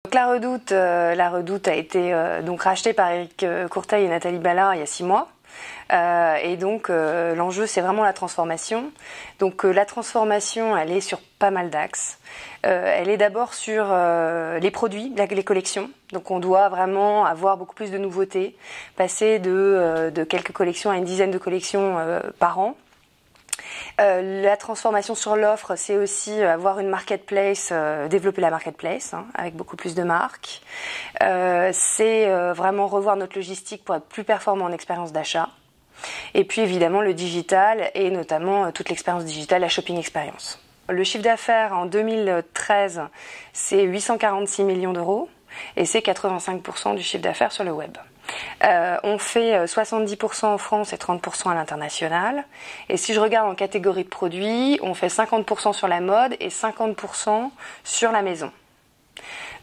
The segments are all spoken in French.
Donc la Redoute a été donc rachetée par Éric Courteil et Nathalie Ballard il y a 6 mois. Et donc l'enjeu c'est vraiment la transformation. Donc la transformation elle est sur pas mal d'axes. Elle est d'abord sur les produits, les collections. Donc on doit vraiment avoir beaucoup plus de nouveautés, passer de quelques collections à une dizaine de collections par an. La transformation sur l'offre, c'est aussi avoir une marketplace, développer la marketplace avec beaucoup plus de marques. C'est vraiment revoir notre logistique pour être plus performant en expérience d'achat. Et puis évidemment le digital et notamment toute l'expérience digitale, la shopping experience. Le chiffre d'affaires en 2013, c'est 846 millions d'euros et c'est 85% du chiffre d'affaires sur le web. On fait 70% en France et 30% à l'international. Et si je regarde en catégorie de produits, on fait 50% sur la mode et 50% sur la maison.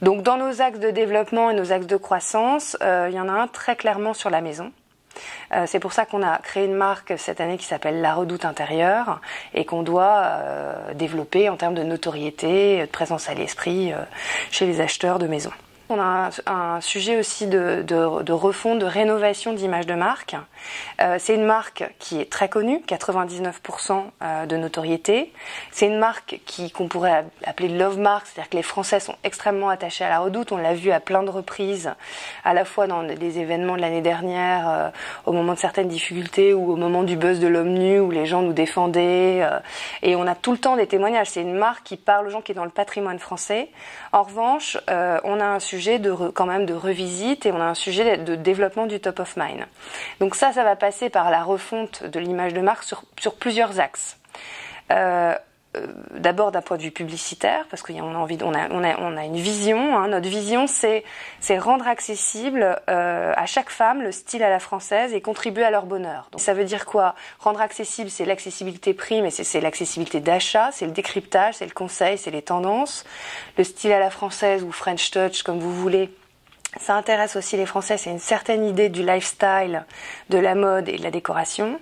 Donc dans nos axes de développement et nos axes de croissance, il y en a un très clairement sur la maison. C'est pour ça qu'on a créé une marque cette année qui s'appelle La Redoute Intérieure et qu'on doit développer en termes de notoriété, de présence à l'esprit chez les acheteurs de maisons. On a un sujet aussi de refonte, de rénovation d'image de marque. C'est une marque qui est très connue, 99% de notoriété. C'est une marque qu'on pourrait appeler love mark, c'est-à-dire que les Français sont extrêmement attachés à la Redoute. On l'a vu à plein de reprises, à la fois dans des événements de l'année dernière, au moment de certaines difficultés ou au moment du buzz de l'homme nu où les gens nous défendaient. Et on a tout le temps des témoignages. C'est une marque qui parle aux gens, qui est dans le patrimoine français. En revanche, on a un sujet quand même de revisite et on a un sujet de développement du top of mind. Donc ça va passer par la refonte de l'image de marque sur plusieurs axes. D'abord d'un point de vue publicitaire, parce qu'on a une vision. Notre vision, c'est rendre accessible à chaque femme le style à la française et contribuer à leur bonheur. Donc ça veut dire quoi? Rendre accessible, c'est l'accessibilité prix, mais c'est l'accessibilité d'achat, c'est le décryptage, c'est le conseil, c'est les tendances. Le style à la française ou French touch, comme vous voulez. Ça intéresse aussi les Français, c'est une certaine idée du lifestyle, de la mode et de la décoration.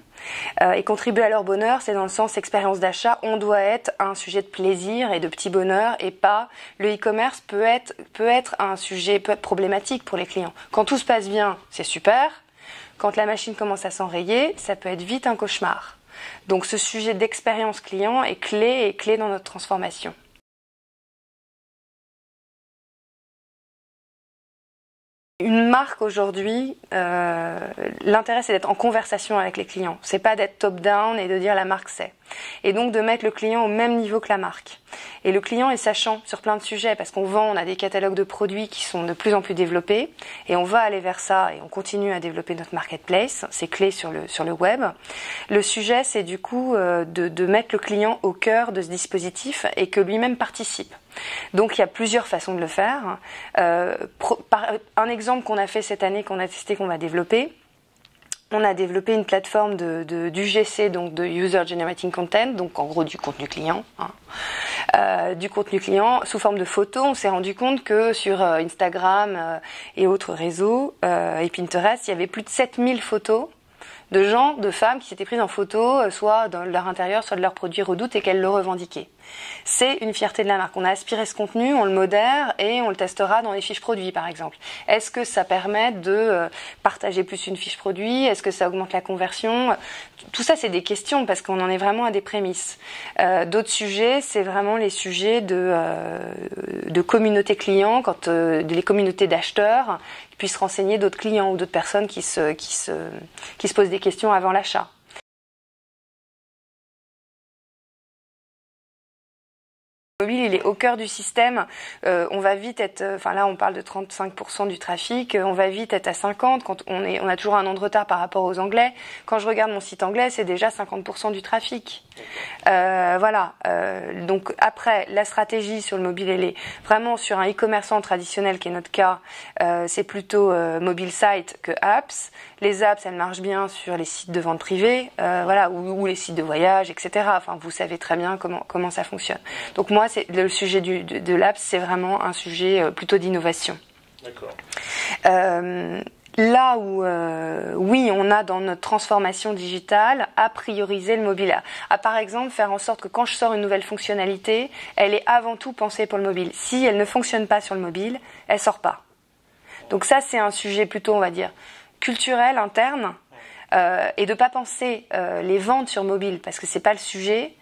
Et contribuer à leur bonheur, c'est dans le sens expérience d'achat, on doit être un sujet de plaisir et de petit bonheur et pas le e-commerce peut être un sujet peut être problématique pour les clients. Quand tout se passe bien, c'est super. Quand la machine commence à s'enrayer, ça peut être vite un cauchemar. Donc ce sujet d'expérience client est clé dans notre transformation. Une marque aujourd'hui, l'intérêt c'est d'être en conversation avec les clients. C'est pas d'être top-down et de dire la marque c'est. Et donc de mettre le client au même niveau que la marque. Et le client est sachant sur plein de sujets parce on a des catalogues de produits qui sont de plus en plus développés et on va aller vers ça et on continue à développer notre marketplace. C'est clé sur le web. Le sujet c'est du coup de mettre le client au cœur de ce dispositif et que lui-même participe. Donc il y a plusieurs façons de le faire. Un exemple qu'on a fait cette année, qu'on a testé, qu'on va développer, on a développé une plateforme d'UGC, donc de User Generating Content, donc en gros du contenu client. Du contenu client sous forme de photos. On s'est rendu compte que sur Instagram et autres réseaux et Pinterest, il y avait plus de 7000 photos de gens, de femmes qui s'étaient prises en photo, soit dans leur intérieur, soit de leurs produits Redoute et qu'elles le revendiquaient. C'est une fierté de la marque. On a aspiré ce contenu, on le modère et on le testera dans les fiches produits par exemple. Est-ce que ça permet de partager plus une fiche produit? Est-ce que ça augmente la conversion? Tout ça c'est des questions parce qu'on en est vraiment à des prémices. D'autres sujets, c'est vraiment les sujets de communauté client, quand les communautés d'acheteurs puissent renseigner d'autres clients ou d'autres personnes qui se posent des questions avant l'achat. Le mobile, il est au cœur du système. On va vite être, là, on parle de 35% du trafic. On va vite être à 50%. Quand on a toujours un an de retard par rapport aux Anglais. Quand je regarde mon site anglais, c'est déjà 50% du trafic. Donc après, la stratégie sur le mobile, elle est vraiment sur un e-commerçant traditionnel qui est notre cas. C'est plutôt mobile site que apps. Les apps, elles marchent bien sur les sites de vente privée, ou les sites de voyage, etc. Enfin, vous savez très bien comment ça fonctionne. Donc moi, c'est le sujet de l'apps, c'est vraiment un sujet plutôt d'innovation. D'accord. là où, oui, on a dans notre transformation digitale à prioriser le mobile, à par exemple faire en sorte que quand je sors une nouvelle fonctionnalité, elle est avant tout pensée pour le mobile. Si elle ne fonctionne pas sur le mobile, elle sort pas. Donc ça, c'est un sujet plutôt, on va dire, culturel, interne, et de pas penser les ventes sur mobile, parce que c'est pas le sujet,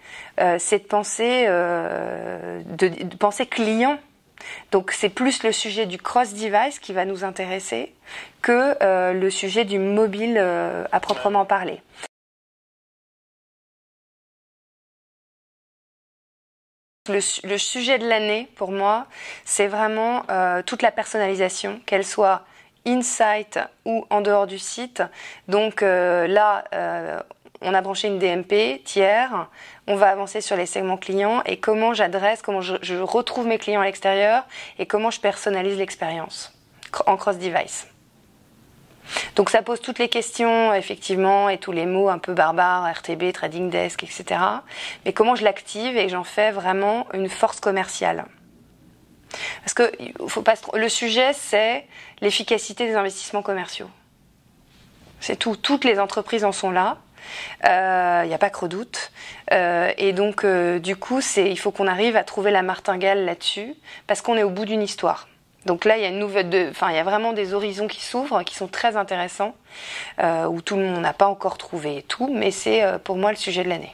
c'est de penser client. Donc c'est plus le sujet du cross-device qui va nous intéresser que le sujet du mobile à proprement parler. Le sujet de l'année, pour moi, c'est vraiment toute la personnalisation, qu'elle soit in-site ou en dehors du site. Donc là, on a branché une DMP tiers, on va avancer sur les segments clients et comment j'adresse, comment je retrouve mes clients à l'extérieur et comment je personnalise l'expérience en cross-device. Donc ça pose toutes les questions, effectivement, et tous les mots un peu barbares, RTB, Trading Desk, etc. Mais comment je l'active et j'en fais vraiment une force commerciale. Parce que faut pas le sujet, c'est l'efficacité des investissements commerciaux. C'est tout. Toutes les entreprises en sont là. Il n'y a pas que Redoute. Et donc, du coup, il faut qu'on arrive à trouver la martingale là-dessus, parce qu'on est au bout d'une histoire. Donc là, il y a il y a vraiment des horizons qui s'ouvrent, qui sont très intéressants, où tout le monde n'a pas encore trouvé tout, mais c'est pour moi le sujet de l'année.